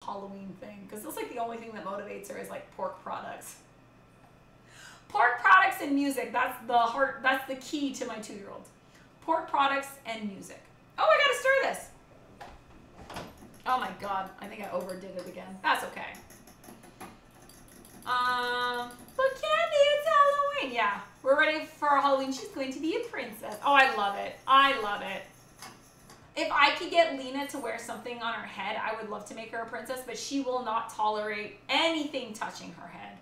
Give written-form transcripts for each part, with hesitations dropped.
Halloween thing, because it's like the only thing that motivates her is like pork products. Pork products and music. That's the heart. That's the key to my 2-year-old. Pork products and music. Oh, I gotta stir this. Oh my god, I think I overdid it again. That's okay. But Candy, it's Halloween. Yeah, we're ready for Halloween. She's going to be a princess. Oh, I love it. I love it. If I could get Lena to wear something on her head, I would love to make her a princess, but she will not tolerate anything touching her head.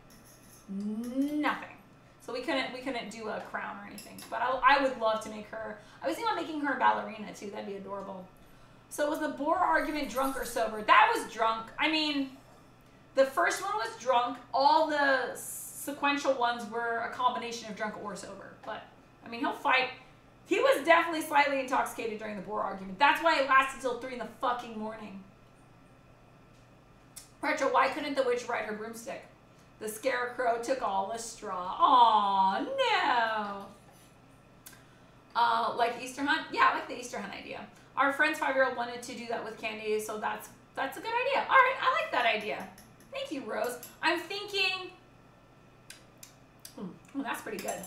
Nothing. So we couldn't do a crown or anything. But I would love to make her. I was thinking about making her a ballerina too. That'd be adorable. So was the boar argument drunk or sober? That was drunk. I mean, the first one was drunk. All the sequential ones were a combination of drunk or sober. But I mean, he'll fight. He was definitely slightly intoxicated during the boar argument. That's why it lasted till 3 in the fucking morning. Retro, why couldn't the witch ride her broomstick? The scarecrow took all the straw. Aw, no. Like Easter hunt? Yeah, I like the Easter hunt idea. Our friend's 5-year-old wanted to do that with Candy, so that's a good idea. All right, I like that idea. Thank you, Rose. I'm thinking... well, that's pretty good.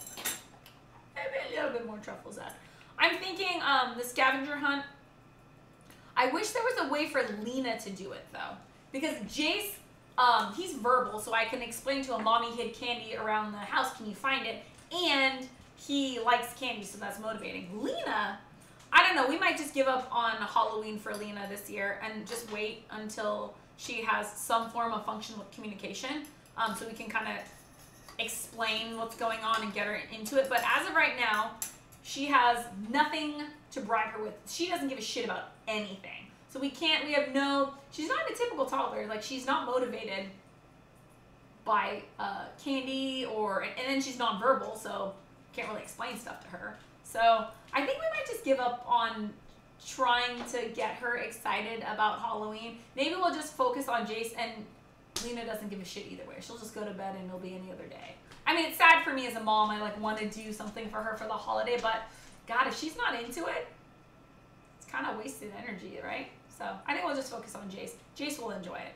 Maybe a little bit more truffles that. I'm thinking the scavenger hunt. I wish there was a way for Lena to do it, though. Because Jace... he's verbal, so I can explain to him, Mommy hid candy around the house, can you find it? And he likes candy, so that's motivating. Lena, I don't know, we might just give up on Halloween for Lena this year and just wait until she has some form of functional communication, so we can kind of explain what's going on and get her into it. But as of right now, she has nothing to bribe her with. She doesn't give a shit about anything. So she's not a typical toddler. Like, she's not motivated by candy and then she's nonverbal, so can't really explain stuff to her. So I think we might just give up on trying to get her excited about Halloween. Maybe we'll just focus on Jace, and Lena doesn't give a shit either way. She'll just go to bed and it'll be any other day. I mean, it's sad for me as a mom. I want to do something for her for the holiday, but God, if she's not into it, it's kind of wasted energy, right? So I think we'll just focus on Jace. Jace will enjoy it.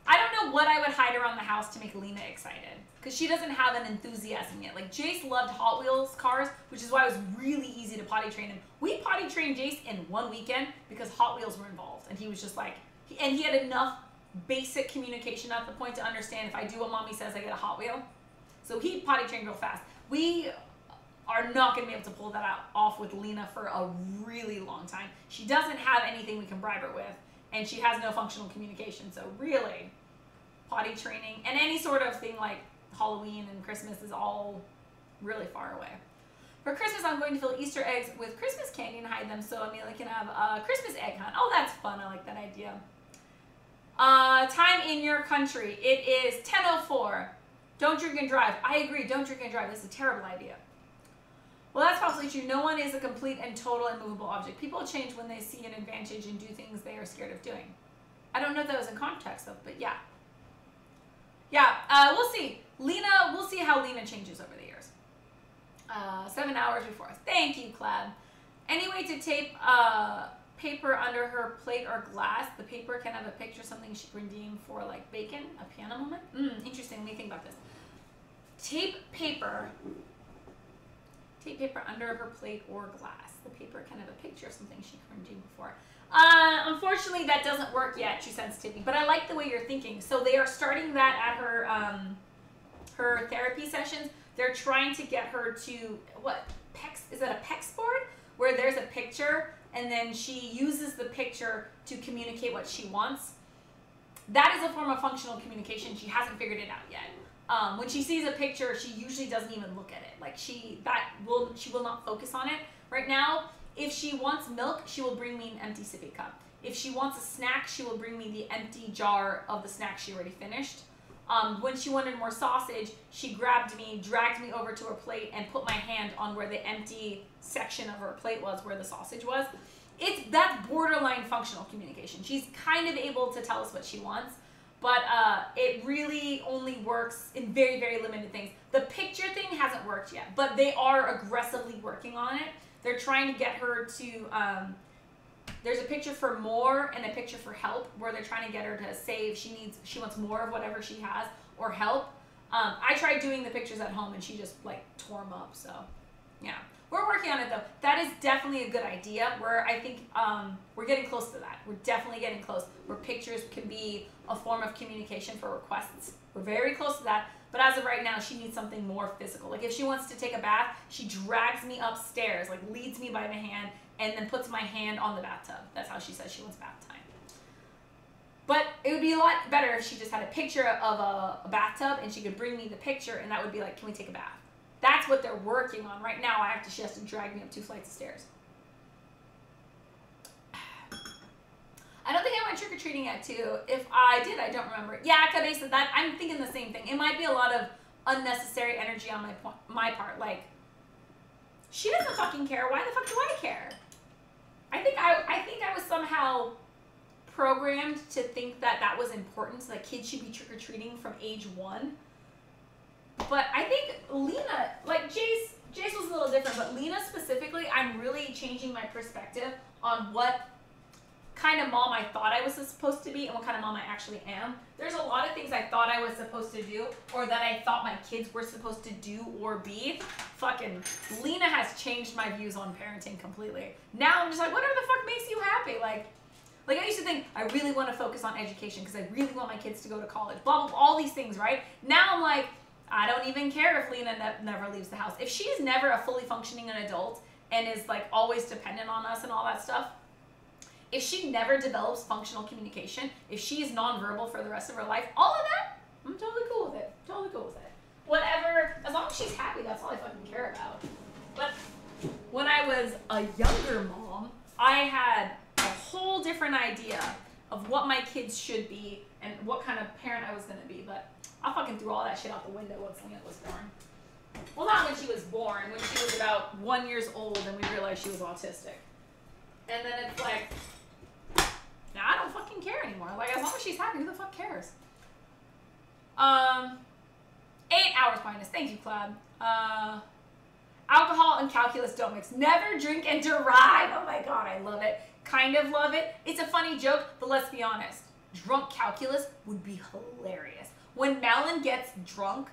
I don't know what I would hide around the house to make Lena excited, because she doesn't have an enthusiasm yet. Like, Jace loved Hot Wheels cars, which is why it was really easy to potty train him. We potty trained Jace in one weekend because Hot Wheels were involved, and he was just like, and he had enough basic communication at the point to understand if I do what Mommy says, I get a Hot Wheel. So he potty trained real fast. We are not going to be able to pull that off with Lena for a really long time. She doesn't have anything we can bribe her with, and she has no functional communication. So really, potty training and any sort of thing like Halloween and Christmas is all really far away. For Christmas, I'm going to fill Easter eggs with Christmas candy and hide them so Amelia can have a Christmas egg hunt. Oh, that's fun. I like that idea. Time in your country. It is 10:04. Don't drink and drive. I agree. Don't drink and drive. This is a terrible idea. Well, that's possibly true. No one is a complete and total immovable object. People change when they see an advantage and do things they are scared of doing. I don't know if that was in context, though, but yeah. Yeah, we'll see. Lena, we'll see how Lena changes over the years. 7 hours before us. Thank you, Clad. Any way to tape paper under her plate or glass? The paper can have a picture, something she can redeem for, like, bacon, a piano moment? Interesting. Let me think about this. Tape paper under her plate or glass. The paper can have a picture of something she can redeem before. Unfortunately, that doesn't work yet, True Sensitivity, but I like the way you're thinking. So they are starting that at her her therapy sessions. They're trying to get her to, is that a PEX board? Where there's a picture, and then she uses the picture to communicate what she wants. That is a form of functional communication. She hasn't figured it out yet. When she sees a picture, she usually doesn't even look at it. Like, she will not focus on it. Right now, if she wants milk, she will bring me an empty sippy cup. If she wants a snack, she will bring me the empty jar of the snack she already finished. When she wanted more sausage, she grabbed me, dragged me over to her plate, and put my hand on where the empty section of her plate was, where the sausage was. That's borderline functional communication. She's kind of able to tell us what she wants, but it really only works in very, very limited things. The picture thing hasn't worked yet, but they are aggressively working on it. They're trying to get her to There's a picture for more and a picture for help where they're trying to get her to save. She wants more of whatever she has or help. I tried doing the pictures at home and she just like tore them up. So yeah, we're working on it though. That is definitely a good idea. I think we're getting close to that. We're definitely getting close where pictures can be a form of communication for requests. We're very close to that. But as of right now, she needs something more physical. Like if she wants to take a bath, she drags me upstairs, like leads me by my hand, and then puts my hand on the bathtub. That's how she says she wants bath time. But it would be a lot better if she just had a picture of a bathtub and she could bring me the picture and that would be like, can we take a bath? That's what they're working on. Right now, she has to drag me up 2 flights of stairs. I don't think I went trick-or-treating yet, too. If I did, I don't remember. Yeah, Kabe said that. I'm thinking the same thing. It might be a lot of unnecessary energy on my part. Like, she doesn't fucking care. Why the fuck do I care? I think I was somehow programmed to think that that was important, so that kids should be trick-or-treating from age 1. But I think Lena, like Jace was a little different, but Lena specifically, I'm really changing my perspective on what kind of mom I thought I was supposed to be and what kind of mom I actually am. There's a lot of things I thought I was supposed to do or that I thought my kids were supposed to do or be. Fucking Lena has changed my views on parenting completely. Now I'm just like, whatever the fuck makes you happy? Like I used to think I really want to focus on education because I really want my kids to go to college, blah, blah, blah, all these things, right? Now I'm like, I don't even care if Lena never leaves the house. If she's never a fully functioning adult and is like always dependent on us and all that stuff, if she never develops functional communication, if she's nonverbal for the rest of her life, all of that, I'm totally cool with it. Totally cool with it. Whatever, as long as she's happy, that's all I fucking care about. But when I was a younger mom, I had a whole different idea of what my kids should be and what kind of parent I was going to be. But I fucking threw all that shit out the window once Lena was born. Well, not when she was born, when she was about 1 year old and we realized she was autistic. And then it's like, now I don't fucking care anymore. Like, as long as she's happy, who the fuck cares? 8 hours minus. Thank you, Claude. Alcohol and calculus don't mix. Never drink and derive. Oh my god, I love it. Kind of love it. It's a funny joke, but let's be honest. Drunk calculus would be hilarious. When Malin gets drunk,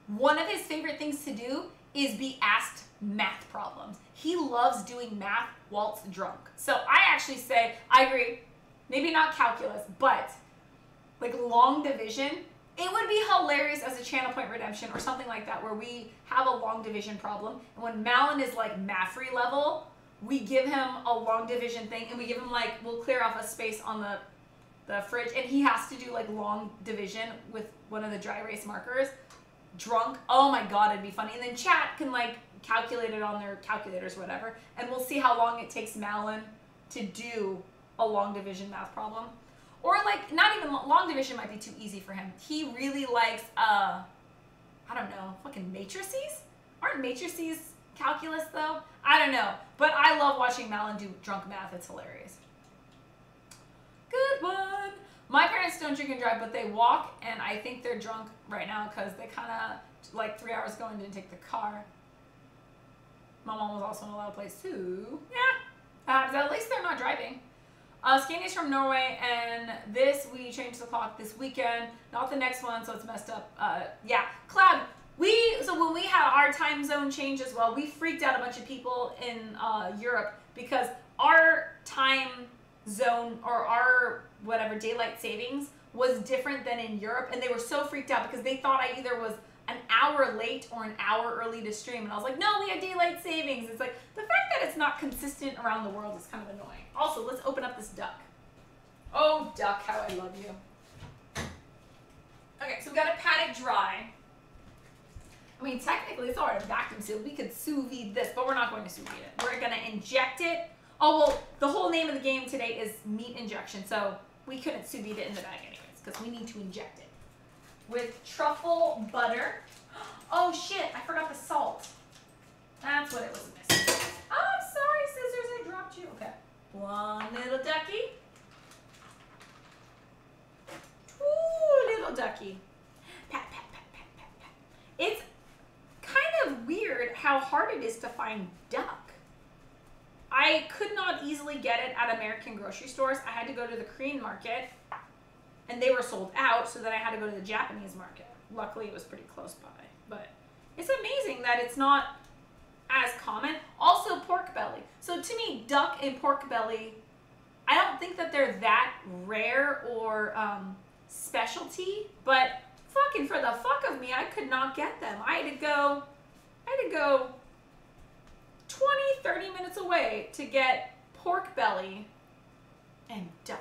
one of his favorite things to do is be asked math problems. He loves doing math whilst drunk. So I actually say, I agree, maybe not calculus, but like long division, it would be hilarious as a channel point redemption or something like that where we have a long division problem. And when Malin is like math-free level, we give him a long division thing and we give him like, we'll clear off a space on the fridge and he has to do like long division with one of the dry erase markers. Drunk. Oh my god, it'd be funny. And then chat can like calculate it on their calculators or whatever. And we'll see how long it takes Malin to do a long division math problem. Or like, not even long division might be too easy for him. He really likes, I don't know, fucking matrices? Aren't matrices calculus though? I don't know. But I love watching Malin do drunk math. It's hilarious. Good one. My parents don't drink and drive, but they walk, and I think they're drunk right now because they kind of, like 3 hours ago and didn't take the car. My mom was also in a loud place too. Yeah. At least they're not driving. Skinny's from Norway, and we changed the clock this weekend, not the next one, so it's messed up. Yeah, Cloud, so when we had our time zone change as well, we freaked out a bunch of people in Europe because our time zone, or our whatever, daylight savings was different than in Europe, and they were so freaked out because they thought I either was an hour late or an hour early to stream, and I was like, no, we have daylight savings. It's like, the fact that it's not consistent around the world is kind of annoying. Also, let's open up this duck. Oh, duck, how I love you. Okay, so we gotta pat it dry. I mean, technically, it's already vacuum sealed. We could sous vide this, but we're not going to sous vide it. We're gonna inject it. Oh, well, the whole name of the game today is meat injection, so we couldn't sous vide it in the bag anyways, because we need to inject it. With truffle butter. Oh shit, I forgot the salt. That's what it was missing. Oh, I'm sorry, scissors, I dropped you. Okay. One little ducky. Two little ducky. Pat, pat, pat, pat, pat, pat. It's kind of weird how hard it is to find duck. I could not easily get it at American grocery stores. I had to go to the Korean market, and they were sold out, so then I had to go to the Japanese market. Luckily, it was pretty close by. But it's amazing that it's not as common. Also, pork belly. So to me, duck and pork belly, I don't think that they're that rare or specialty, but fucking for the fuck of me, I could not get them. I had to go 20, 30 minutes away to get pork belly and duck.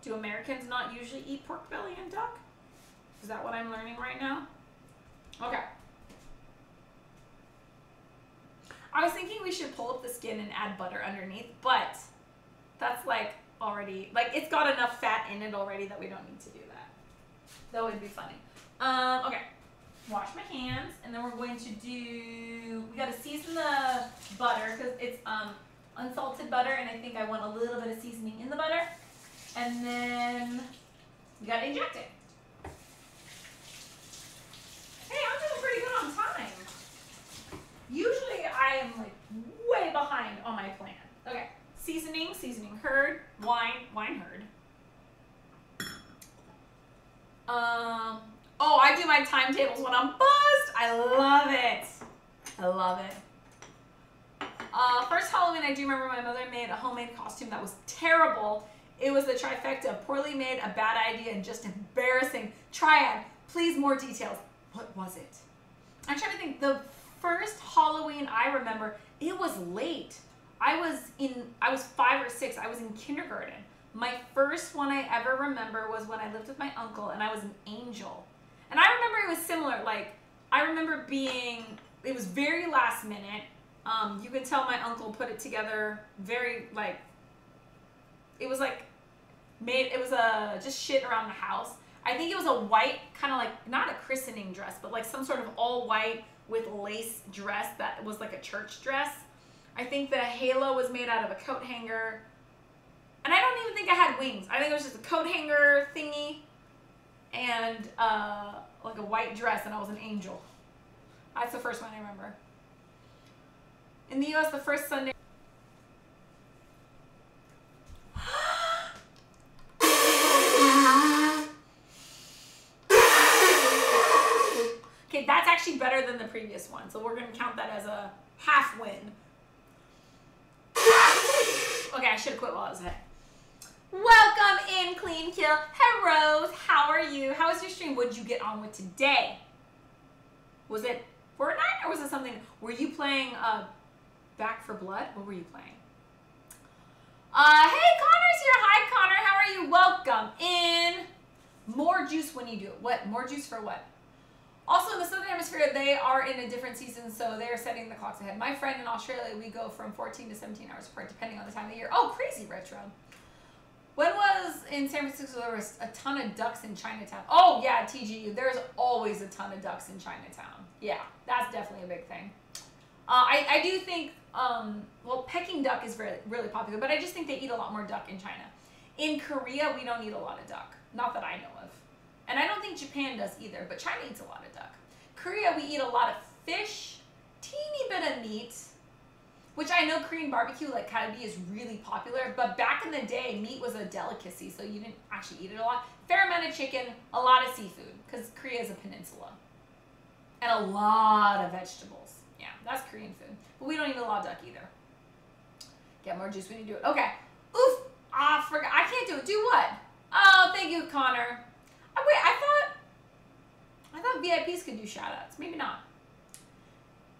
Do Americans not usually eat pork belly and duck? Is that what I'm learning right now? Okay. I was thinking we should pull up the skin and add butter underneath, but that's like already, like it's got enough fat in it already that we don't need to do that. That would be funny. Okay. Wash my hands, and then we're going to do, we got to season the butter because it's unsalted butter, and I think I want a little bit of seasoning in the butter. And then we got to inject it. Hey, I'm doing pretty good on time. Usually I am like way behind on my plan. Okay, seasoning heard, wine heard. Oh, I do my timetables when I'm buzzed. I love it. I love it. First Halloween, I do remember my mother made a homemade costume that was terrible. It was the trifecta: poorly made, a bad idea, and just embarrassing. Triad. Please, more details. What was it? I'm trying to think. The first Halloween I remember, it was late. I was 5 or 6. I was in kindergarten. My first one I ever remember was when I lived with my uncle, and I was an angel. And I remember it was similar. Like, I remember it was very last minute. You could tell my uncle put it together very, like, it was like just shit around the house. I think it was a white, kind of like, not a christening dress, but like some sort of all white with lace dress that was like a church dress. I think the halo was made out of a coat hanger. And I don't even think I had wings. I think it was just a coat hanger thingy and like a white dress, and I was an angel. That's the first one I remember. In the US, the first Sunday. Okay, that's actually better than the previous one, so we're going to count that as a half win. Okay, I should have quit while I was ahead. Welcome in, Clean Kill. Hey, Rose. How are you? How was your stream? What did you get on with today? Was it Fortnite or was it something? Were you playing Back for Blood? What were you playing? Hey, Connor's here. Hi, Connor. How are you? Welcome in. More juice when you do it. What? More juice for what? Also, in the Southern Hemisphere, they are in a different season, so they are setting the clocks ahead. My friend in Australia, we go from 14 to 17 hours apart, depending on the time of the year. Oh, crazy, Retro. When was in San Francisco, there was a ton of ducks in Chinatown? Oh, yeah, TGU. There's always a ton of ducks in Chinatown. Yeah, that's definitely a big thing. I do think, well, Peking duck is really popular, but I just think they eat a lot more duck in China. In Korea, we don't eat a lot of duck. Not that I know of. And I don't think Japan does either, but China eats a lot of duck. Korea, we eat a lot of fish, teeny bit of meat, which I know Korean barbecue, like kalbi, is really popular, but back in the day, meat was a delicacy, so you didn't actually eat it a lot. Fair amount of chicken, a lot of seafood, because Korea is a peninsula. And a lot of vegetables. Yeah, that's Korean food. But we don't eat a lot of duck either. Get more juice when you do it. Okay. Oof. I forgot. I can't do it. Do what? Oh, thank you, Connor. Wait, I thought VIPs could do shout-outs. Maybe not.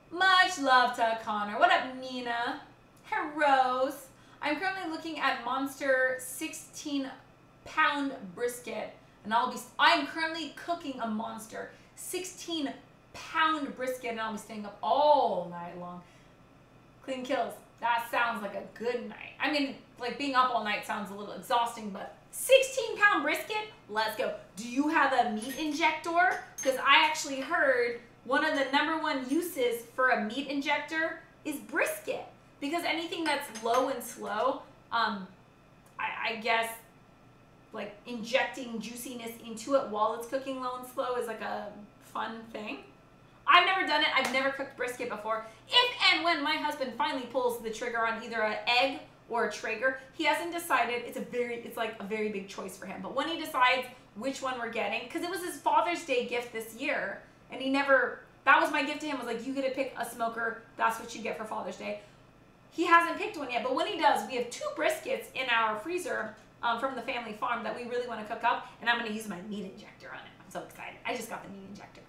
Much love to Connor. What up, Nina? Hey, Rose. I'm currently looking at Monster 16-pound brisket, and I'm currently cooking a Monster 16-pound brisket, and I'll be staying up all night long. Clean Kills. That sounds like a good night. I mean, like, being up all night sounds a little exhausting, but 16-pound brisket? Let's go. Do you have a meat injector? Because I actually heard one of the #1 uses for a meat injector is brisket. Because anything that's low and slow, I guess, like, injecting juiciness into it while it's cooking low and slow is like a fun thing. I've never done it. I've never cooked brisket before. If and when my husband finally pulls the trigger on either an egg or a Traeger, he hasn't decided. It's like a very big choice for him. But when he decides which one we're getting, because it was his Father's Day gift this year, and he never, that was my gift to him, was like, you get to pick a smoker, that's what you get for Father's Day. He hasn't picked one yet, but when he does, we have 2 briskets in our freezer from the family farm that we really want to cook up, and I'm going to use my meat injector on it. I'm so excited. I just got the meat injector.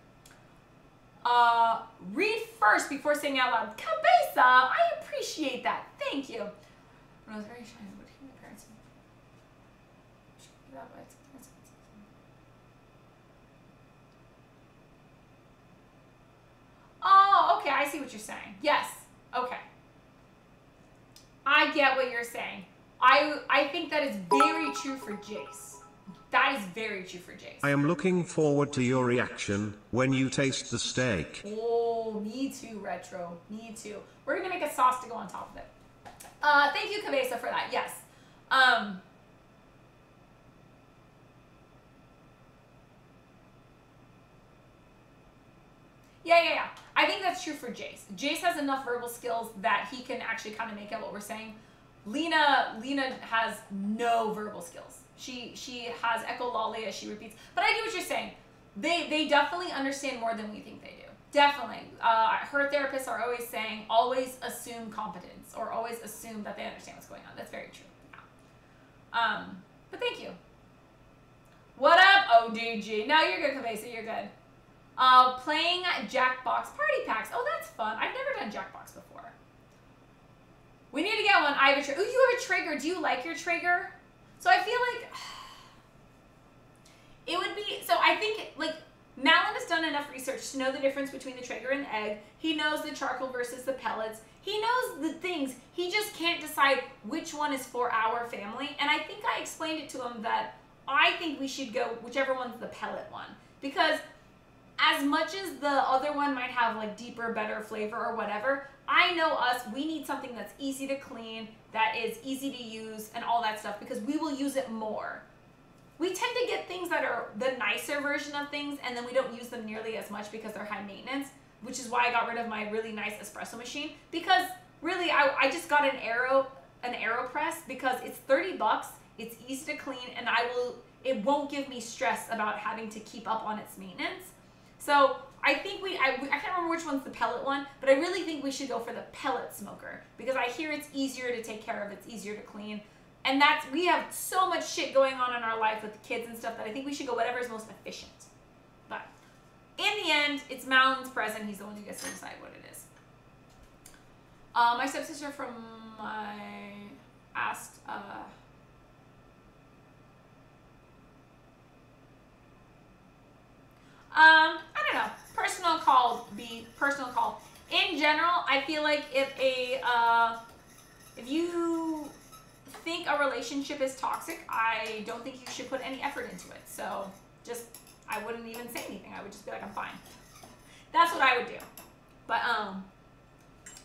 Read first before saying out loud. Cabeza, I appreciate that. Thank you. When I was very shy, what did my parents do? Oh, okay, I see what you're saying. Yes, okay. I get what you're saying. I think that is very true for Jace. That is very true for Jace. I am looking forward to your reaction when you taste the steak. Oh, me too, Retro. Me too. We're going to make a sauce to go on top of it. Thank you, Cabeza, for that. Yes. Yeah. I think that's true for Jace. Jace has enough verbal skills that he can actually kind of make out what we're saying. Lena has no verbal skills. She has echolalia, she repeats. But I get what you're saying. They definitely understand more than we think they do. Definitely. Her therapists are always saying, always assume competence, or always assume that they understand what's going on. That's very true. Yeah. But thank you. What up, ODG? No, you're good, Cabeza. You're good. Playing Jackbox Party Packs. Oh, that's fun. I've never done Jackbox before. We need to get one. I have a Traeger. Ooh, you have a Traeger. Do you like your Traeger? So I feel like it would be, so I think like Malin has done enough research to know the difference between the Traeger and the egg. He knows the charcoal versus the pellets. He knows the things. He just can't decide which one is for our family. And I think I explained it to him that I think we should go whichever one's the pellet one. Because as much as the other one might have like deeper, better flavor or whatever, I know us, we need something that's easy to clean, that is easy to use and all that stuff because we will use it more. We tend to get things that are the nicer version of things and then we don't use them nearly as much because they're high maintenance, which is why I got rid of my really nice espresso machine because really I just got an AeroPress because it's 30 bucks, it's easy to clean and it won't give me stress about having to keep up on its maintenance. So I think I can't remember which one's the pellet one, but I really think we should go for the pellet smoker because I hear it's easier to take care of, it's easier to clean. And we have so much shit going on in our life with the kids and stuff that I think we should go whatever is most efficient. But in the end, it's Malin's present. He's the one who gets to decide what it is. My stepsister from asked, I don't know. Personal call. In general, I feel like if you think a relationship is toxic, I don't think you should put any effort into it. So I wouldn't even say anything. I would just be like, I'm fine. That's what I would do. But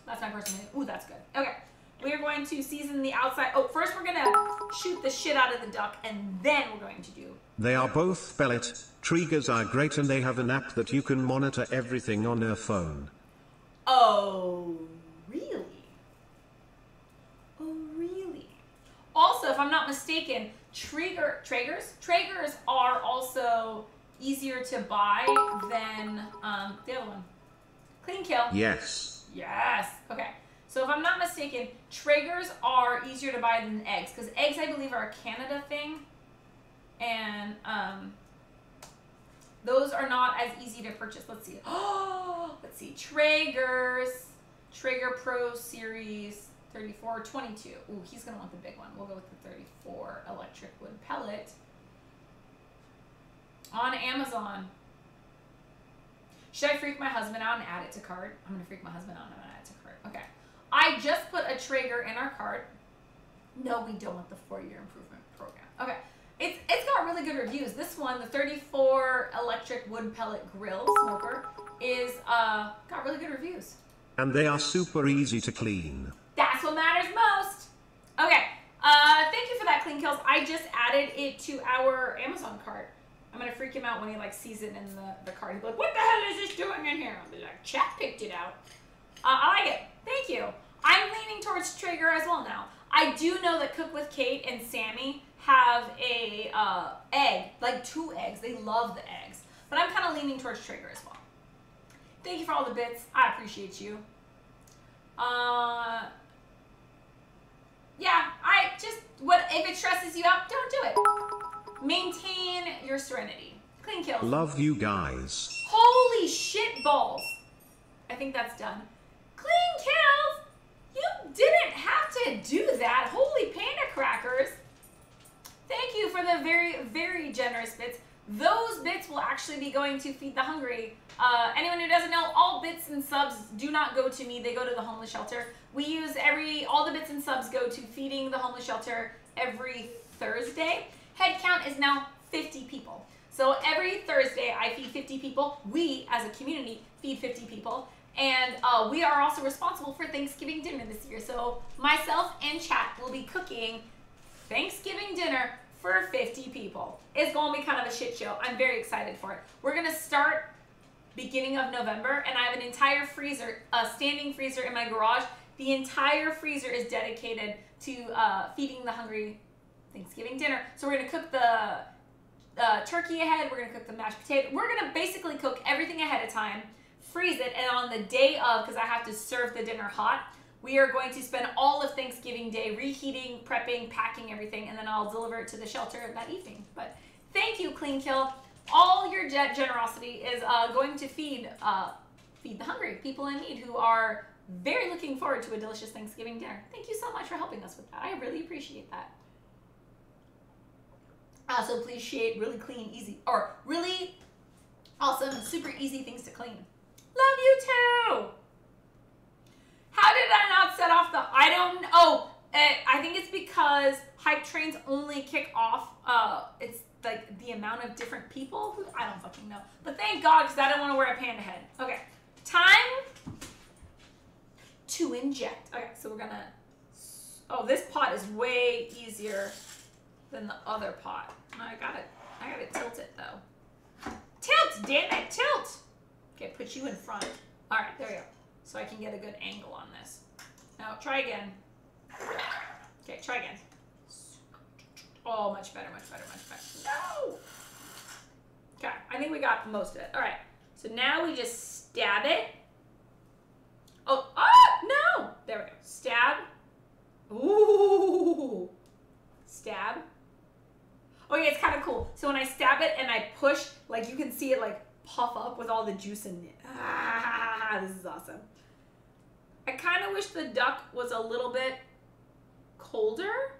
that's my personal opinion. Ooh, that's good. Okay. We are going to season the outside. Oh, first we're going to shoot the shit out of the duck, and then we're going to do. They are both pellet. Traegers are great and they have an app that you can monitor everything on your phone. Oh, really? Oh, really? Also, if I'm not mistaken, Traegers are also easier to buy than the other one. Clean Kill. Yes. Yes. Okay. So if I'm not mistaken, Traegers are easier to buy than eggs because eggs, I believe, are a Canada thing, and those are not as easy to purchase. Let's see. Oh, let's see. Traeger Pro Series 3422. Ooh, he's gonna want the big one. We'll go with the 34 electric wood pellet on Amazon. Should I freak my husband out and add it to cart? I'm gonna freak my husband out and add it to cart. Okay. I just put a Traeger in our cart. No, we don't want the 4-year improvement program. Okay. It's got really good reviews. This one, the 34 electric wood pellet grill smoker, is got really good reviews. And they are super easy to clean. That's what matters most. Okay. Thank you for that, Clean Kills. I just added it to our Amazon cart. I'm gonna freak him out when he like sees it in the card. He'll be like, what the hell is this doing in here? I'll be like, chat picked it out. I like it. Thank you. I'm leaning towards Traeger as well now. I do know that Cook with Kate and Sammy have a egg, like 2 eggs. They love the eggs. But I'm kind of leaning towards Traeger as well. Thank you for all the bits. I appreciate you. Yeah, if it stresses you out, don't do it. Maintain your serenity. Clean kills. Love you guys. Holy shit balls. I think that's done. Clean kills. You didn't have to do that. Holy panda crackers. Thank you for the very, very generous bits. Those bits will actually be going to Feed the Hungry. Anyone who doesn't know, all bits and subs do not go to me. They go to the homeless shelter. We use all the bits and subs go to feeding the homeless shelter every Thursday. Head count is now 50 people. So every Thursday I feed 50 people. We, as a community, feed 50 people. And we are also responsible for Thanksgiving dinner this year. So myself and chat will be cooking Thanksgiving dinner for 50 people. It's going to be kind of a shit show. I'm very excited for it. We're going to start beginning of November, and I have an entire freezer, a standing freezer in my garage. The entire freezer is dedicated to feeding the hungry Thanksgiving dinner. So we're going to cook the turkey ahead. We're going to cook the mashed potato. We're going to basically cook everything ahead of time, freeze it, and on the day of, because I have to serve the dinner hot, we are going to spend all of Thanksgiving Day reheating, prepping, packing everything, and then I'll deliver it to the shelter that evening. But thank you, Clean Kill. All your generosity is going to feed the hungry, people in need who are very looking forward to a delicious Thanksgiving dinner. Thank you so much for helping us with that. I really appreciate that. Also appreciate really clean, easy, or really awesome, super easy things to clean. Love you too. How did I not set off I think it's because hype trains only kick off, it's like the amount of different people. I don't fucking know. But thank God, because I don't want to wear a panda head. Okay, time to inject. Okay, so we're gonna, this pot is way easier than the other pot. I gotta tilt it though. Tilt, damn it, tilt! Okay, put you in front. All right, there we go. So I can get a good angle on this. Now, try again. Okay, try again. Oh, much better, much better, much better. No! Okay, I think we got most of it. All right, so now we just stab it. No! There we go. Stab. Ooh! Stab. Okay, it's kind of cool. So when I stab it and I push, like you can see it like puff up with all the juice in it. This is awesome. I kind of wish the duck was a little bit colder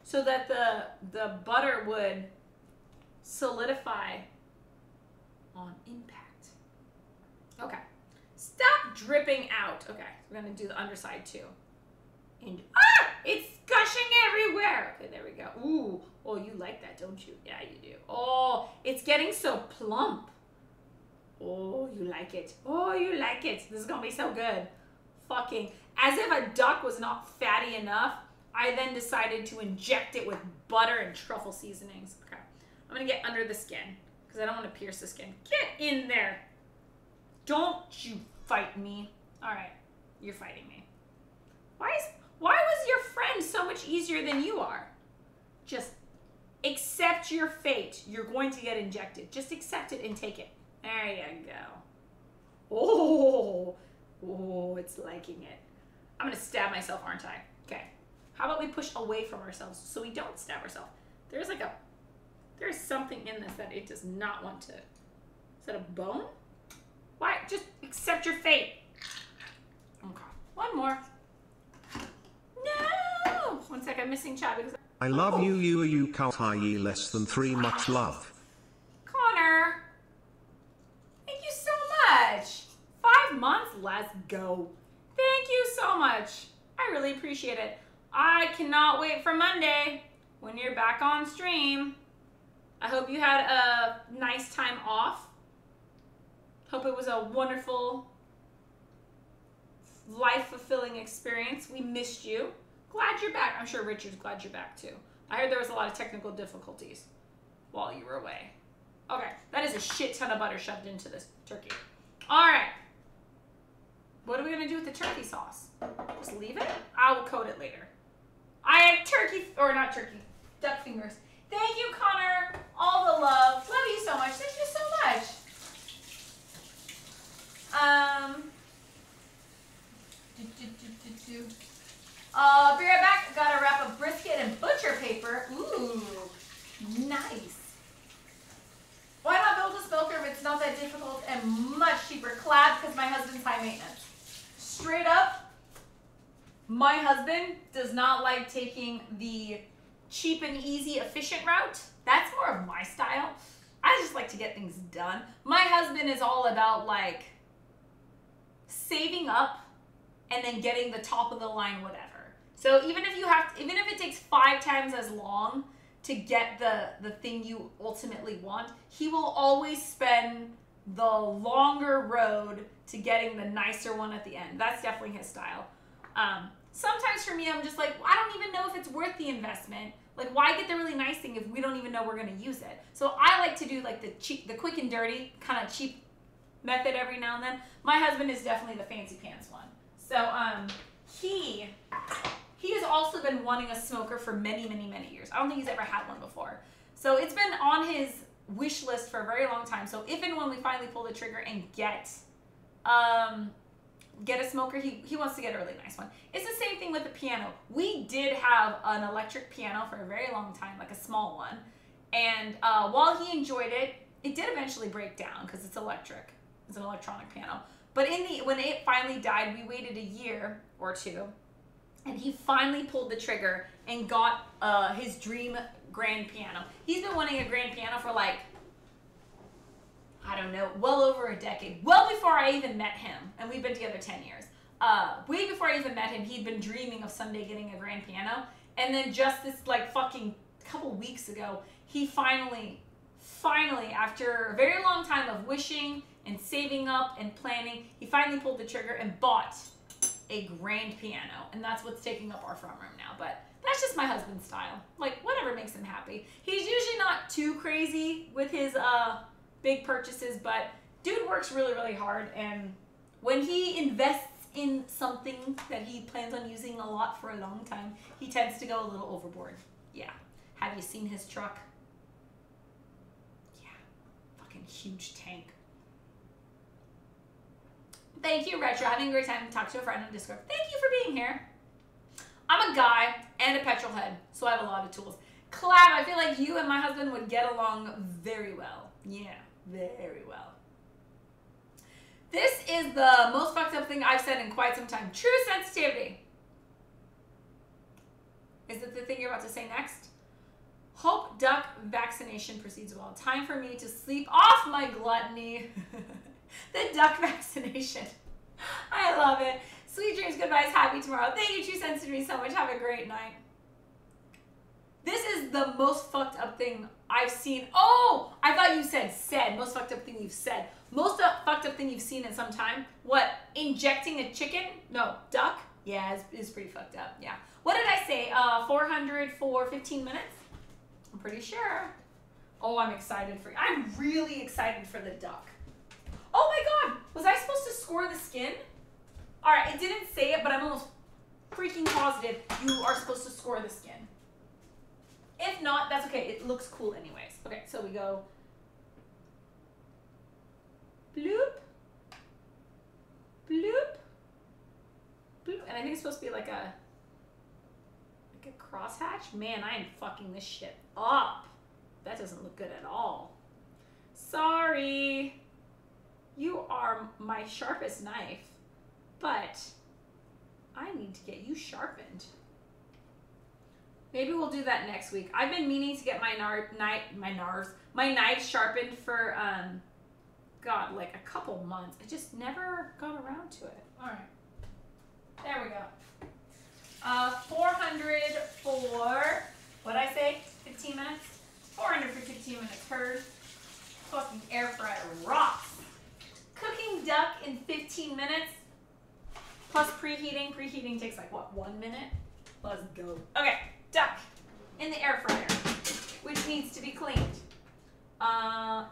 so that the butter would solidify on impact. Okay. Stop dripping out. Okay, we're gonna do the underside too. And it's gushing everywhere. Okay, there we go. Ooh, oh, you like that, don't you? Yeah, you do. Oh, it's getting so plump. Oh, you like it. Oh, you like it. This is gonna be so good. Fucking, as if a duck was not fatty enough, I then decided to inject it with butter and truffle seasonings. Okay, I'm gonna get under the skin because I don't want to pierce the skin. Get in there. Don't you fight me. All right, you're fighting me. Why was your friend so much easier than you are? Just accept your fate. You're going to get injected. Just accept it and take it. There you go. Oh, it's liking it. I'm gonna stab myself, aren't I? Okay. How about we push away from ourselves so we don't stab ourselves? There's something in this that it does not want to. Is that a bone? Why? Just accept your fate. Okay. One more. No! One sec, I'm missing chat because I love you can't high ye less than 3 much love. Connor. Thank you so much. 5 months, let's go. Thank you so much. I really appreciate it. I cannot wait for Monday when you're back on stream. I hope you had a nice time off. Hope it was a wonderful, life-fulfilling experience. We missed you. Glad you're back. I'm sure Richard's glad you're back too. I heard there was a lot of technical difficulties while you were away. has a shit ton of butter shoved into this turkey. All right. What are we gonna do with the turkey sauce? Just leave it? I will coat it later. I had turkey, or not turkey, duck fingers. Thank you, Connor. All the love. Love you so much. Thank you so much. Be right back. Gotta wrap up brisket and butcher paper. Ooh, nice. Why not build a smoker if it's not that difficult and much cheaper? Clad, because my husband's high maintenance. Straight up, my husband does not like taking the cheap and easy, efficient route. That's more of my style. I just like to get things done. My husband is all about like saving up and then getting the top of the line whatever. So even if it takes 5 times as long to get the thing you ultimately want, he will always spend the longer road to getting the nicer one at the end. That's definitely his style. Sometimes for me, I'm just like, I don't even know if it's worth the investment. Like, why get the really nice thing if we don't even know we're gonna use it? So I like to do like the quick and dirty, kind of cheap method every now and then. My husband is definitely the fancy pants one. So he has also been wanting a smoker for many, many, many years. I don't think he's ever had one before. So it's been on his wish list for a very long time. So if and when we finally pull the trigger and get a smoker, he wants to get a really nice one. It's the same thing with the piano. We did have an electric piano for a very long time, like a small one. And while he enjoyed it, it did eventually break down because it's electric. It's an electronic piano. But when it finally died, we waited a year or two, and he finally pulled the trigger and got his dream grand piano. He's been wanting a grand piano for like, I don't know, well over a decade. Well before I even met him, and we've been together 10 years. Way before I even met him, he'd been dreaming of someday getting a grand piano. And then just this like fucking couple weeks ago, he finally, after a very long time of wishing and saving up and planning, he finally pulled the trigger and bought a grand piano. And that's what's taking up our front room now. But that's just my husband's style. Like, whatever makes him happy. He's usually not too crazy with his big purchases, but dude works really, really hard. And when he invests in something that he plans on using a lot for a long time, he tends to go a little overboard. Yeah. Have you seen his truck? Yeah. Fucking huge tank. Thank you, Retro. Having a great time. Talk to a friend on Discord. Thank you for being here. I'm a guy and a petrol head, so I have a lot of tools. Clab, I feel like you and my husband would get along very well. Yeah, very well. This is the most fucked up thing I've said in quite some time. True sensitivity. Is it the thing you're about to say next? Hope duck vaccination proceeds well. Time for me to sleep off my gluttony. The duck vaccination. I love it. Sweet dreams, goodbyes, happy tomorrow. Thank you, True Sensitivity, so much. Have a great night. This is the most fucked up thing I've seen. Oh, I thought you said. Most fucked up thing you've said. Most fucked up thing you've seen in some time. What? Injecting a chicken? No, duck? Yeah, it's pretty fucked up. Yeah. What did I say? 400 for 15 minutes? I'm pretty sure. Oh, I'm excited for you. I'm really excited for the duck. Oh my God. Was I supposed to score the skin? All right, it didn't say it, but I'm almost freaking positive you are supposed to score the skin. If not, that's okay. It looks cool anyways. Okay, so we go bloop, bloop, bloop. And I think it's supposed to be like a crosshatch. Man, I am fucking this shit up. That doesn't look good at all. Sorry. You are my sharpest knife, but I need to get you sharpened. Maybe we'll do that next week. I've been meaning to get my knives sharpened for, God, like a couple months. I just never got around to it. All right. There we go. 400 for, what'd I say? 15 minutes? 400 for 15 minutes. Heard. Fucking air fryer rocks. Cooking duck in 15 minutes. Plus preheating. Preheating takes like, what, 1 minute? Let's go. Okay. Duck in the air fryer, which needs to be cleaned.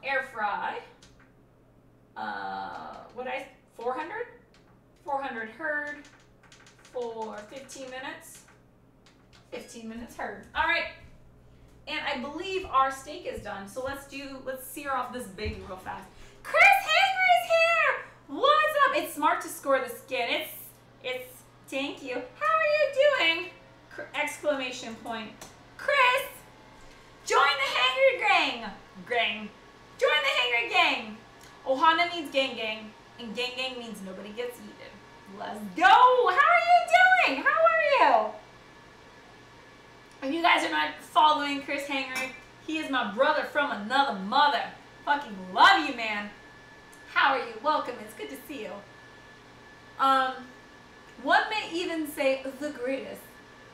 Air air fry. 400? 400 heard for 15 minutes. 15 minutes heard. All right. And I believe our steak is done. So let's sear off this baby real fast. Chris Hangry's here. What's up? It's smart to score the skin. It's thank you. How are you doing? Exclamation point. Chris, join the Hangry gang. Join the Hangry gang. Ohana means gang gang, and gang gang means nobody gets eaten. Let's go. How are you doing? How are you? If you guys are not following Chris Hangry, he is my brother from another mother. Fucking love you, man. How are you? Welcome. It's good to see you. One may even say the greatest.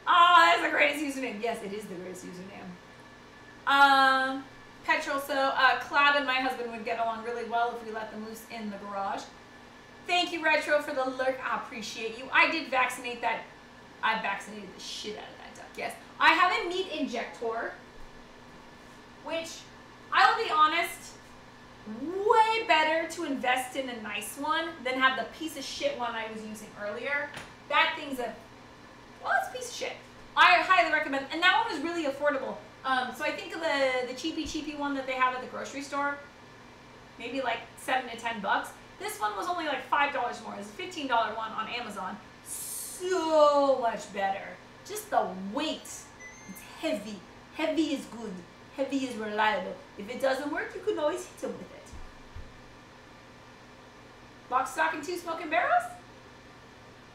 Oh, that's the greatest username. Yes, it is the greatest username. Petrol, so Clab and my husband would get along really well if we let them loose in the garage. Thank you, Retro, for the lurk. I appreciate you. I did vaccinate that. I vaccinated the shit out of that duck, yes. I have a meat injector, which, I will be honest, way better to invest in a nice one than have the piece of shit one I was using earlier. That thing's well, it's a piece of shit. I highly recommend, and that one was really affordable. So I think the cheapy one that they have at the grocery store, maybe like $7 to $10. This one was only like $5 more. It's a $15 one on Amazon. So much better. Just the weight. It's heavy. Heavy is good. Heavy is reliable. If it doesn't work, you can always hit them with it. Lock, stock, and 2 smoking barrels?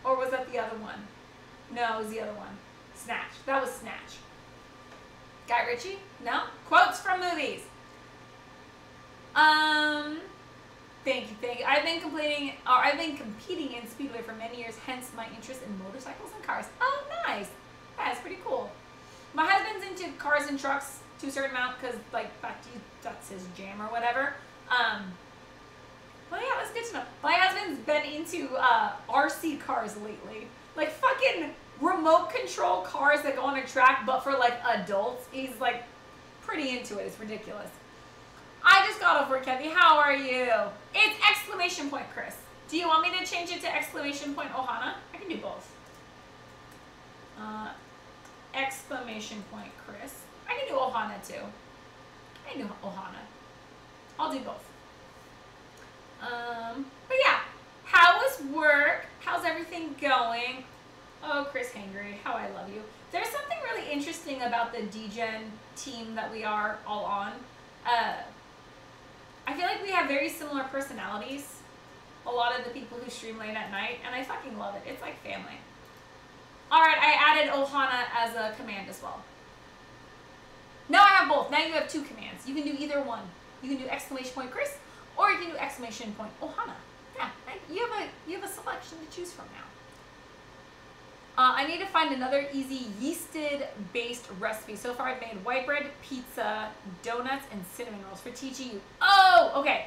Or was that the other one? No, it was the other one. Snatch. That was Snatch. Guy Ritchie? No? Quotes from movies. Thank you. I've been competing in Speedway for many years, hence my interest in motorcycles and cars. Oh, nice. That's pretty cool. My husband's into cars and trucks to a certain amount because, like, that's his jam or whatever. Well, yeah, that's good to know. My husband's been into RC cars lately. Like, fucking remote control cars that go on a track, but for, like, adults. He's, like, pretty into it. It's ridiculous. I just got off work, Kathy. How are you? It's exclamation point, Chris. Do you want me to change it to exclamation point Ohana? I can do both. Exclamation point, Chris. I can do Ohana, too. I can do Ohana. I'll do both. But yeah, how was work? How's everything going? Oh, Chris Hangry, how I love you. There's something really interesting about the DGen team that we are all on. I feel like we have very similar personalities. A lot of the people who stream late at night, and I fucking love it. It's like family. Alright, I added Ohana as a command as well. Now I have both. Now you have 2 commands. You can do either one. You can do exclamation point Chris, or you can do exclamation point Ohana. Yeah, you have a selection to choose from now. I need to find another easy yeasted-based recipe. So far I've made white bread, pizza, donuts, and cinnamon rolls for TGU. Oh, okay.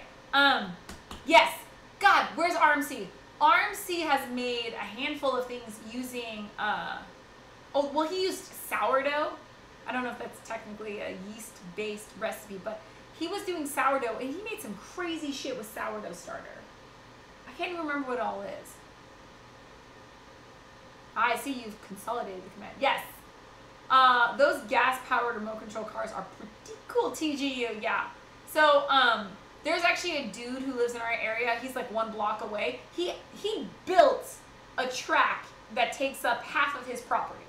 Yes. God, where's RMC? RMC has made a handful of things using, oh, well, he used sourdough. I don't know if that's technically a yeast-based recipe, but he was doing sourdough, and he made some crazy shit with sourdough starter. I can't even remember what it all is. I see you've consolidated the command. Yes. Those gas-powered remote control cars are pretty cool, TGU, yeah. So, there's actually a dude who lives in our area. He's like 1 block away. He built a track that takes up half of his property.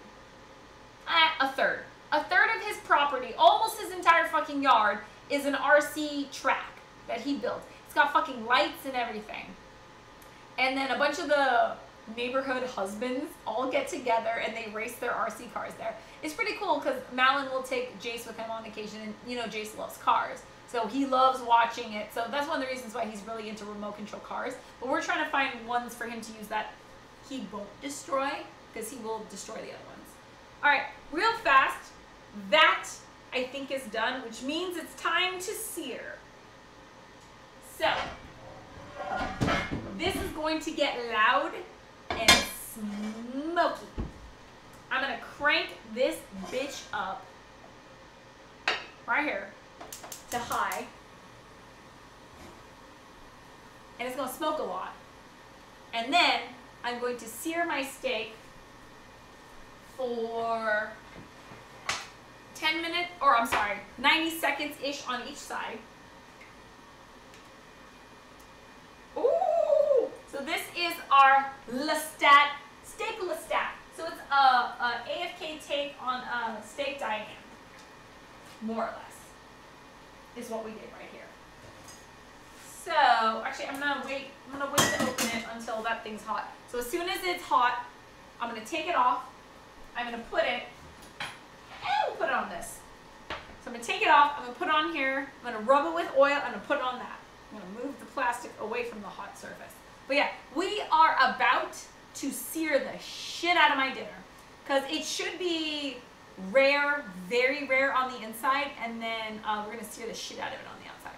A third. A third of his property, almost his entire fucking yard, is an RC track that he built. It's got fucking lights and everything. And then a bunch of the neighborhood husbands all get together and they race their RC cars there. It's pretty cool because Malin will take Jace with him on occasion, and you know Jace loves cars. So he loves watching it. So that's one of the reasons why he's really into remote control cars. But we're trying to find ones for him to use that he won't destroy, because he will destroy the other ones. Alright, real fast, that I think is done, which means it's time to sear. So, this is going to get loud and smoky. I'm gonna crank this bitch up right here to high. it's gonna smoke a lot. And then I'm going to sear my steak for 90 seconds-ish on each side. Ooh! So this is our Lestat, steak Lestat. So it's a AFK take on a steak Diane, more or less, is what we did right here. So, actually I'm gonna wait to open it until that thing's hot. So as soon as it's hot, I'm gonna take it off. I'm gonna put it, and we'll put it on this. So I'm gonna take it off, I'm gonna put it on here, I'm gonna rub it with oil, I'm gonna put it on that. I'm gonna move the plastic away from the hot surface. But yeah, we are about to sear the shit out of my dinner. Because it should be rare, very rare on the inside, and then we're gonna sear the shit out of it on the outside.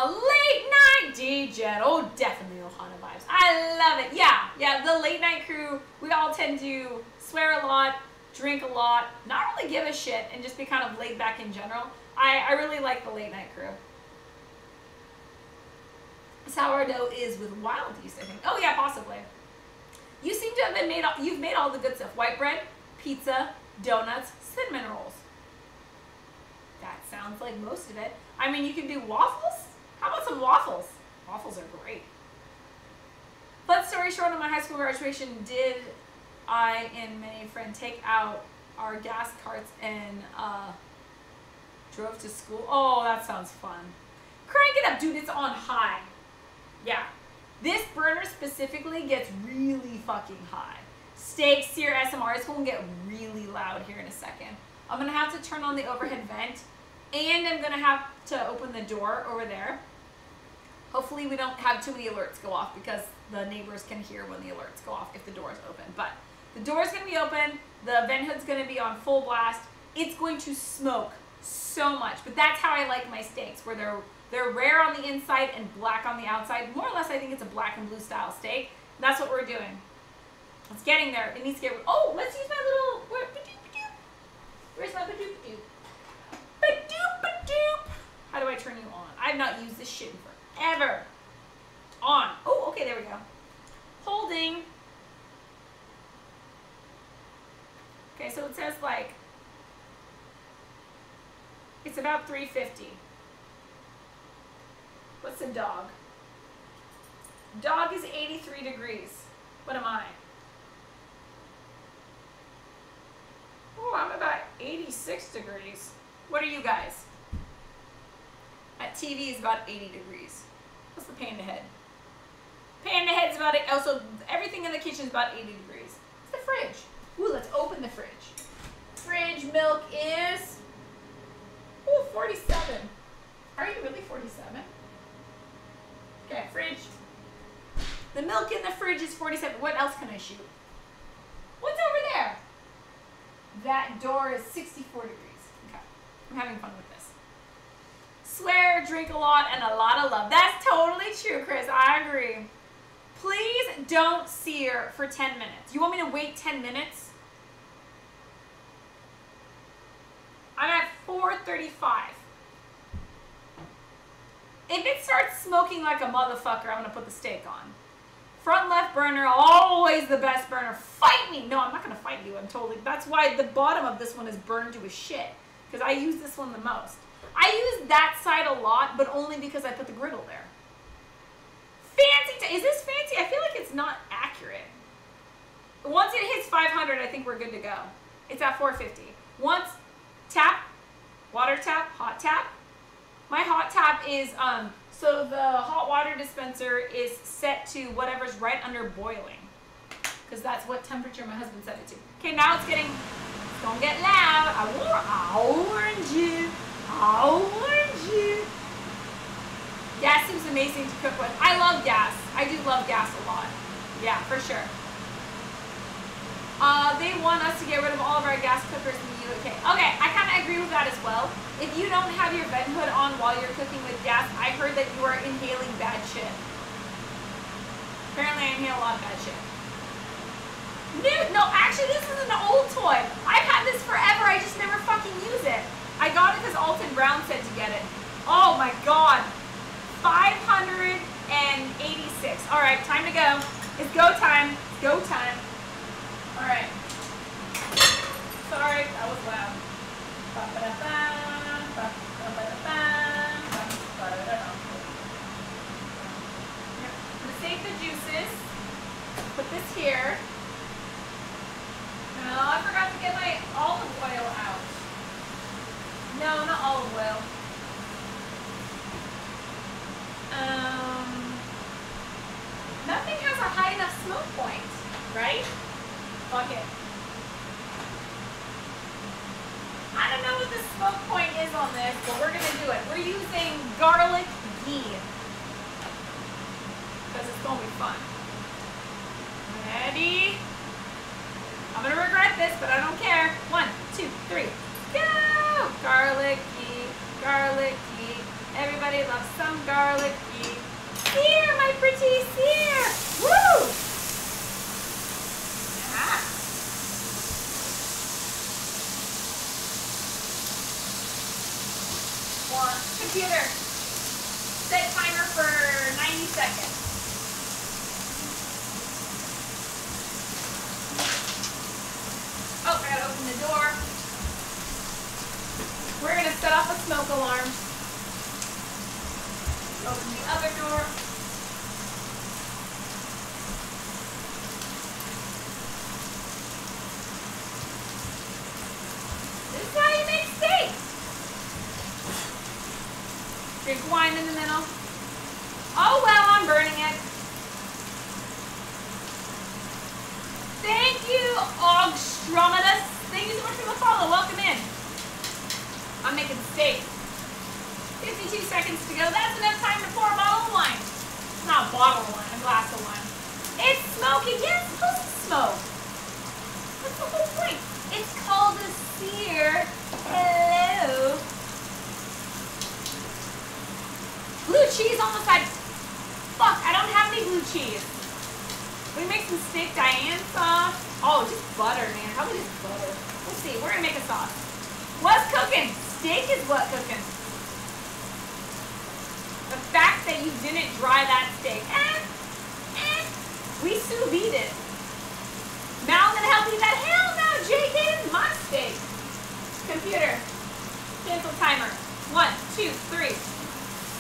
Late night DJ. Oh, definitely Ohana vibes. I love it. Yeah, the late night crew, we all tend to swear a lot, drink a lot, not really give a shit, and just be kind of laid back in general. I really like the late night crew. Sourdough is with wild yeast, I think. Oh yeah, possibly. You seem to have you've made all the good stuff. White bread, pizza, donuts, cinnamon rolls. That sounds like most of it. I mean, you can do waffles. How about some waffles? Waffles are great. But story short, on my high school graduation, did I and many friends take out our gas carts and drove to school? Oh, that sounds fun. Crank it up, dude. It's on high. Yeah. This burner specifically gets really fucking high. Steak, sear, SMR. It's going to get really loud here in a second. I'm going to have to turn on the overhead vent, and I'm going to have to open the door over there. Hopefully we don't have too many alerts go off, because the neighbors can hear when the alerts go off if the door is open. But the door is going to be open. The vent hood's going to be on full blast. It's going to smoke so much. But that's how I like my steaks, where they're rare on the inside and black on the outside. More or less, I think it's a black and blue style steak. That's what we're doing. It's getting there. It needs to get... Oh, let's use my little... Where's my Badoop-a-doop? Badoop-a-doop! How do I turn you on? I've not used this shit in forever. On. Oh, okay, there we go. Holding. Okay, so it says like... It's about 350. What's the dog? Dog is 83 degrees. What am I? Oh, I'm about 86 degrees. What are you guys? At TV is about 80 degrees. What's the panda head? Panda head's about it. Also, everything in the kitchen is about 80 degrees. It's the fridge. Ooh, let's open the fridge. Fridge milk is... Ooh, 47. Are you really 47? Okay, fridge. The milk in the fridge is 47. What else can I shoot? What's over there? That door is 64 degrees. Okay, I'm having fun with this. Swear, drink a lot, and a lot of love. That's totally true, Chris. I agree. Please don't sear for 10 minutes. You want me to wait 10 minutes? I'm at 435. If it starts smoking like a motherfucker, I'm going to put the steak on. Front left burner, always the best burner. Fight me! No, I'm not going to fight you. I'm totally... That's why the bottom of this one is burned to a shit. Because I use this one the most. I use that side a lot, but only because I put the griddle there. Fancy... Is this fancy? I feel like it's not accurate. Once it hits 500, I think we're good to go. It's at 450. Once... Tap. Water tap. Hot tap. My hot tap is, so the hot water dispenser is set to whatever's right under boiling. Because that's what temperature my husband set it to. Okay, now it's getting, it's gonna get loud. I'll warn you. I'll warn you. Gas seems amazing to cook with. I love gas. I do love gas a lot. Yeah, for sure. They want us to get rid of all of our gas cookers in the UK. Okay, I kind of agree with that as well. If you don't have your vent hood on while you're cooking with gas, I heard that you are inhaling bad shit. Apparently I inhale a lot of bad shit. No, actually this is an old toy. I've had this forever, I just never fucking use it. I got it because Alton Brown said to get it. Oh my god. $5 All right, time to go. It's go time. Go time. All right. Sorry, that was loud. I'm gonna save the juices. Put this here. No, I forgot to get my olive oil out. No, not olive oil. Nothing has a high enough smoke point, right? Fuck it. I don't know what the smoke point is on this, but we're gonna do it. We're using garlic ghee because it's gonna be fun. Ready? I'm gonna regret this, but I don't care. 1, 2, 3, go! Garlic ghee, garlic ghee. Everybody loves some garlic ghee. Sear, my pretty, sear! Woo! Ah. Computer, set timer for 90 seconds. Oh, I gotta open the door. We're gonna set off a smoke alarm. Open the other door. This is how you make steak. Drink wine in the middle. Oh well, I'm burning it. Thank you, Ogstromatus. Thank you so much for the follow. Welcome in. I'm making steak. 52 seconds to go. That's enough time to pour a bottle of wine. It's not a bottle of wine, a glass of wine. It's smoky. Yeah, it's supposed to smoke. That's the whole point. It's called a sear. Hello. Blue cheese on the side. Fuck, I don't have any blue cheese. We make some steak Diane sauce. Oh, just butter, man. How about just butter? We'll see. We're gonna make a sauce. What's cooking? Steak is what cooking. The fact that you didn't dry that steak. We sous vide it. Now I'm gonna help you that. Hell no, JK, it's my steak. Computer, cancel timer. 1, 2, 3.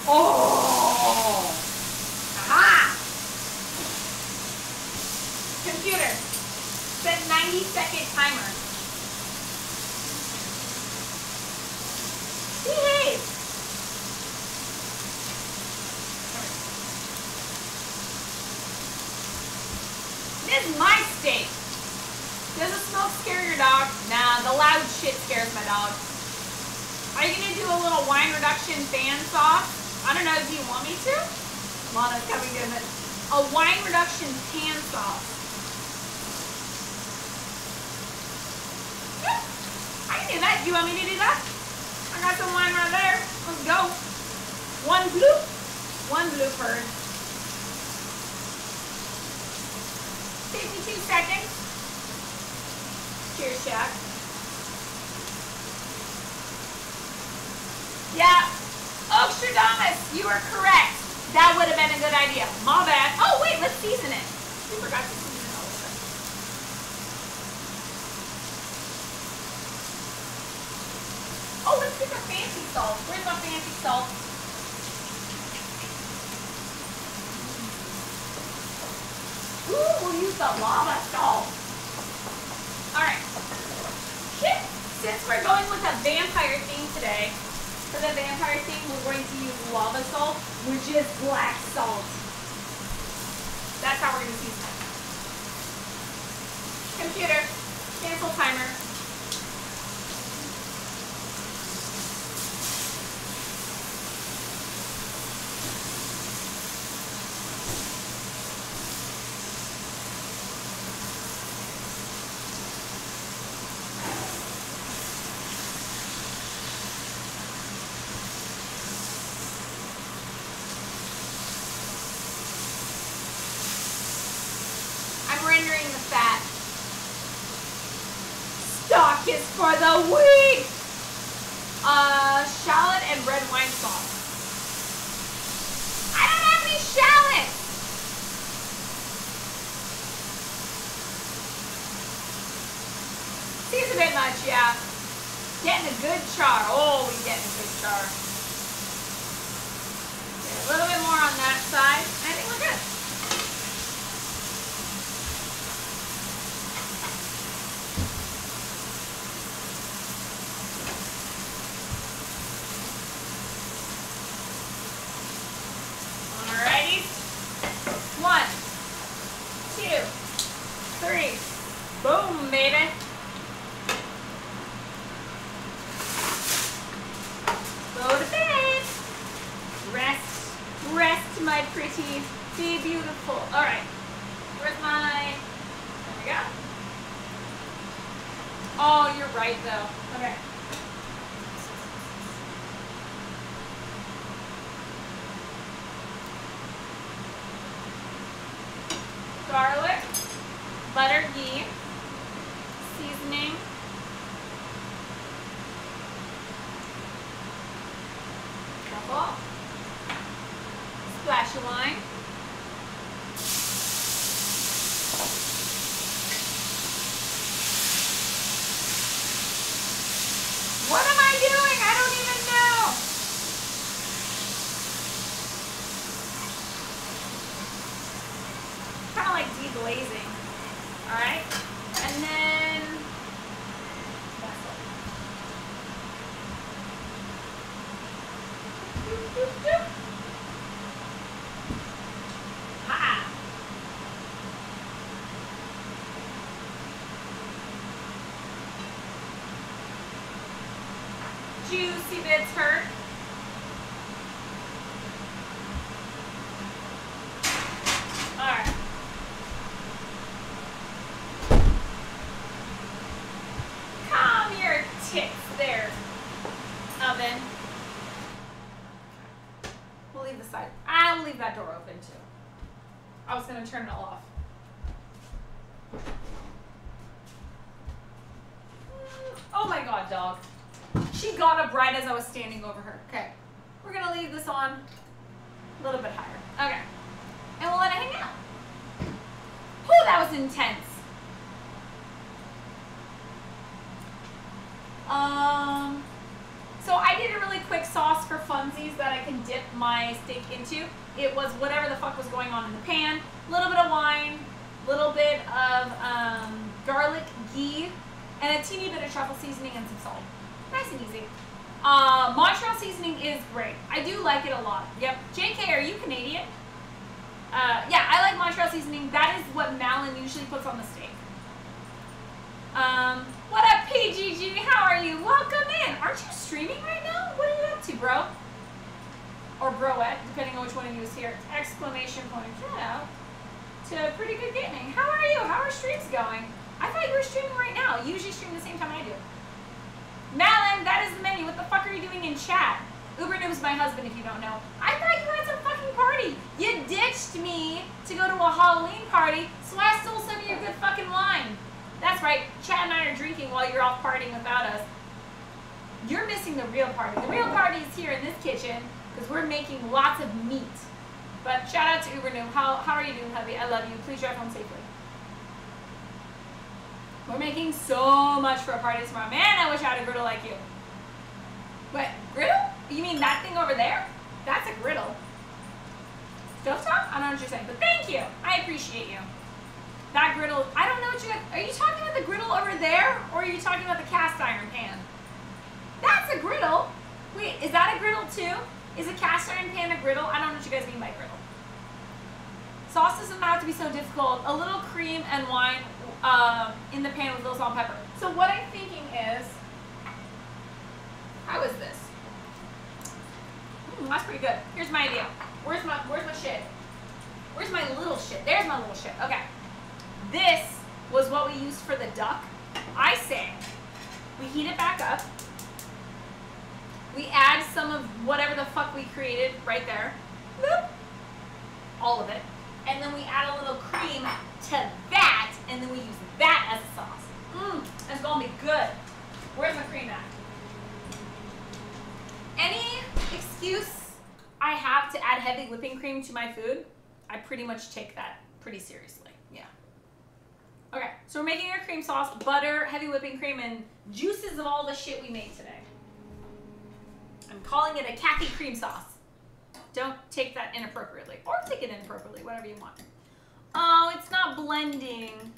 Oh! Aha! Computer, set 90-second timer. Behave! This is my steak. Does the smoke scare your dog? Nah, the loud shit scares my dog. Are you gonna do a little wine reduction fan sauce? I don't know, do you want me to? Lana's coming to it. A wine reduction pan sauce. Yeah, I can do that. Do you want me to do that? I got some wine right there. Let's go. One blue bird. 52 seconds. Cheers, Shaq. Yeah. Oxtradamus, you are correct. That would have been a good idea. My bad. Oh, wait, let's season it. We forgot to season it all over. Oh, let's get the fancy salt. Where's my fancy salt? Ooh, we'll use the lava salt. Alright. Since we're going with a vampire theme today, for the vampire theme, we're going to use lava salt, which is black salt. That's how we're going to use it. Computer, cancel timer. Rendering the fat. Stock is for the weak. Shallot and red wine sauce. I don't have any shallots. bit much, yeah. Getting a good char. Oh, we're getting a good char. Okay, a little bit more on that side. I think we're good. Alrighty. 1, 2, 3. Boom, baby. Go to bed. Rest. Rest, my pretty. Be beautiful. Alright. Where's my... There we go. Oh, you're right, though. Okay. Garlic, butter, ghee, seasoning, truffle, splash of wine, what am I doing? I don't even know. Kind of like deglazing. All right, and then that's it. Doop, doop, doop. Ha! Juicy bits hurt. All right. Calm your tits there, oven. We'll leave the side. I'll leave that door open too. I was gonna turn it all off. Oh my God, dog. She got up right as I was standing over her. Okay, we're gonna leave this on a little bit higher. Okay, and we'll let it hang out. Oh, that was intense. So I did a really quick sauce for funsies that I can dip my steak into. It was whatever the fuck was going on in the pan. A little bit of wine, a little bit of garlic, ghee, and a teeny bit of truffle seasoning and some salt. Nice and easy. Montreal seasoning is great. I do like it a lot. Yep. JK, are you Canadian? Yeah, I like Montreal seasoning. That is what Malin usually puts on the steak. What up, PGG? How are you? Welcome in. Aren't you streaming right now? What are you up to, bro? Or broette, depending on which one of you is here. Exclamation point. Shout out to Pretty Good Gaming. How are you? How are streams going? I thought you were streaming right now. You usually stream the same time I do. Malin, that is the menu. What the fuck are you doing in chat? Uber Noob's my husband, if you don't know. I thought you had some fucking party. You ditched me to go to a Halloween party, so I stole some of your good fucking wine. That's right. Chad and I are drinking while you're off partying without us. You're missing the real party. The real party is here in this kitchen because we're making lots of meat. But shout out to Uber Noob. How are you doing, hubby? I love you. Please drive home safely. We're making so much for a party tomorrow. Man, I wish I had a griddle like you. What? Griddle? You mean that thing over there? That's a griddle. Stovetop? I don't know what you're saying, but thank you. I appreciate you. That griddle, I don't know what you got. Are you talking about the griddle over there, or are you talking about the cast iron pan? That's a griddle. Wait, is that a griddle too? Is a cast iron pan a griddle? I don't know what you guys mean by griddle. Sauce doesn't have to be so difficult. A little cream and wine in the pan with a little salt and pepper. So what I'm thinking is, how is this? That's pretty good. Here's my idea. Where's my shit? Where's my little shit? There's my little shit. Okay. This was what we used for the duck. I say we heat it back up. We add some of whatever the fuck we created right there. Boop. All of it. And then we add a little cream to that, and then we use that as a sauce. It's gonna be good. Where's my cream at? Any excuse I have to add heavy whipping cream to my food, I pretty much take that pretty seriously. Yeah. Okay, so we're making our cream sauce, butter, heavy whipping cream, and juices of all the shit we made today. I'm calling it a Kathy cream sauce. Don't take that inappropriately. Or take it inappropriately, whatever you want. Oh, it's not blending.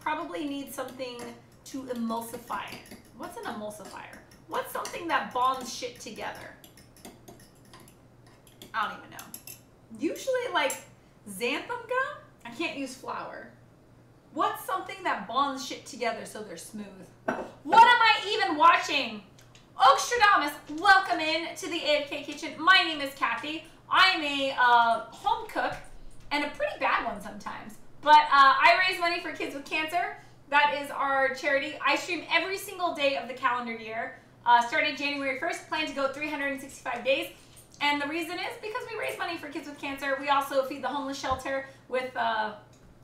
Probably need something to emulsify it. What's an emulsifier? What's something that bonds shit together? I don't even know. Usually like xanthan gum? I can't use flour. What's something that bonds shit together so they're smooth? What am I even watching? Oakstradamus, welcome in to the AFK kitchen. My name is Kathy. I'm a home cook and a pretty bad one sometimes. But I raise money for kids with cancer. That is our charity. I stream every single day of the calendar year. Started January 1st, plan to go 365 days. And the reason is because we raise money for kids with cancer. We also feed the homeless shelter with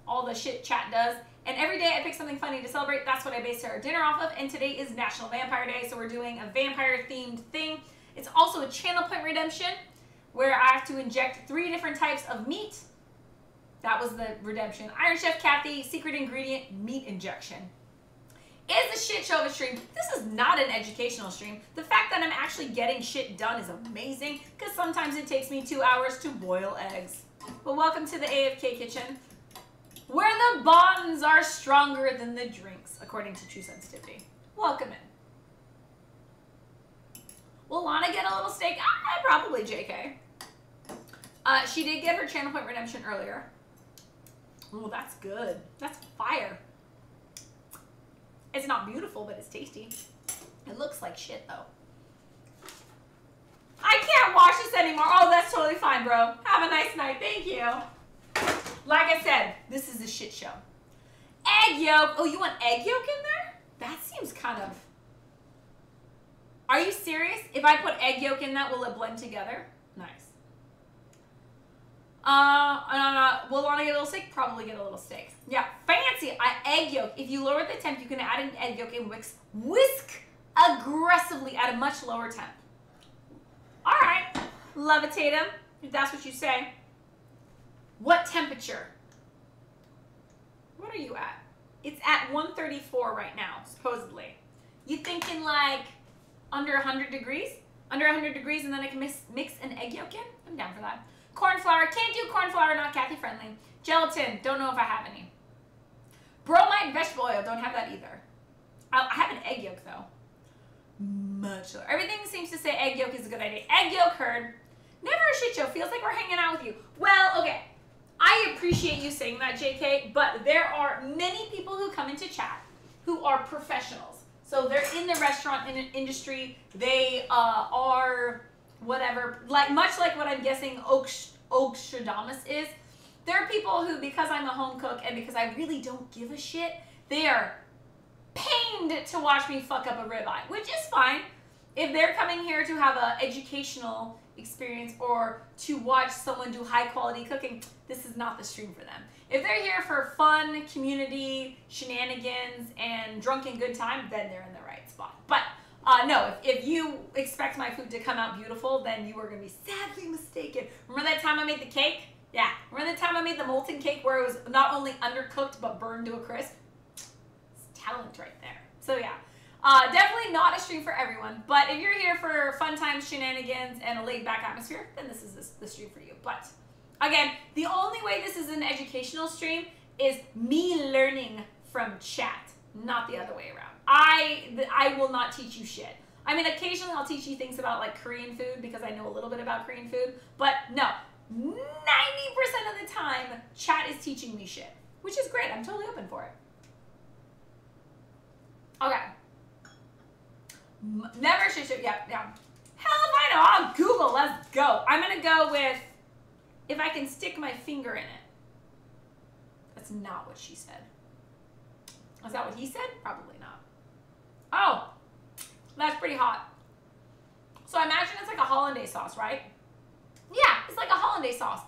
all the shit chat does. And every day I pick something funny to celebrate. That's what I base our dinner off of. And today is National Vampire Day, so we're doing a vampire-themed thing. It's also a channel point redemption where I have to inject 3 different types of meat. That was the redemption. Iron Chef Kathy, secret ingredient, meat injection. It's a shit show of a stream. This is not an educational stream. The fact that I'm actually getting shit done is amazing because sometimes it takes me 2 hours to boil eggs. But welcome to the AFK kitchen, where the bonds are stronger than the drinks, according to True Sensitivity. Welcome in. Will Lana get a little steak? Probably JK. She did get her channel point redemption earlier. Oh, that's good. That's fire. It's not beautiful, but it's tasty. It looks like shit, though. I can't watch this anymore. Oh, that's totally fine, bro. Have a nice night. Thank you. Like I said, this is a shit show. Egg yolk. Oh, you want egg yolk in there? That seems kind of... Are you serious? If I put egg yolk in that, will it blend together? Nice. Will Lana get a little steak? Probably get a little steak. Yeah, fancy. Egg yolk. If you lower the temp, you can add an egg yolk and whisk aggressively at a much lower temp. All right. Levitate them, if that's what you say. What temperature? What are you at? It's at 134 right now, supposedly. You thinking like under 100 degrees? Under 100 degrees and then I can mix an egg yolk in? I'm down for that. Corn flour. Can't do corn flour, not Kathy friendly. Gelatin. Don't know if I have any. Bromide vegetable oil. Don't have that either. I have an egg yolk though. Much lower. Everything seems to say egg yolk is a good idea. Egg yolk heard. Never a shit show. Feels like we're hanging out with you. Well, okay. I appreciate you saying that, JK, but there are many people who come into chat who are professionals. So they're in the restaurant industry. They are whatever, like much like what I'm guessing Oakstradamus is. There are people who, because I'm a home cook and because I really don't give a shit, they are pained to watch me fuck up a ribeye, which is fine. If they're coming here to have an educational experience or to watch someone do high quality cooking, this is not the stream for them. If they're here for fun, community, shenanigans, and drunken good time, then they're in the right spot. But no, if you expect my food to come out beautiful, then you are going to be sadly mistaken. Remember that time I made the cake? Yeah. Remember the time I made the molten cake where it was not only undercooked but burned to a crisp? It's talent right there. So yeah. Definitely not a stream for everyone, but if you're here for fun times, shenanigans, and a laid-back atmosphere, then this is the stream for you. But, again, the only way this is an educational stream is me learning from chat, not the other way around. I will not teach you shit. I mean, occasionally I'll teach you things about, like, Korean food because I know a little bit about Korean food, but no, 90% of the time, chat is teaching me shit, which is great. I'm totally open for it. Okay. Never shit show. Yeah. Hell if I know. I'll Google. Let's go. I'm going to go with if I can stick my finger in it. That's not what she said. Is that what he said? Probably not. Oh, that's pretty hot. So I imagine it's like a hollandaise sauce, right? Yeah, it's like a hollandaise sauce.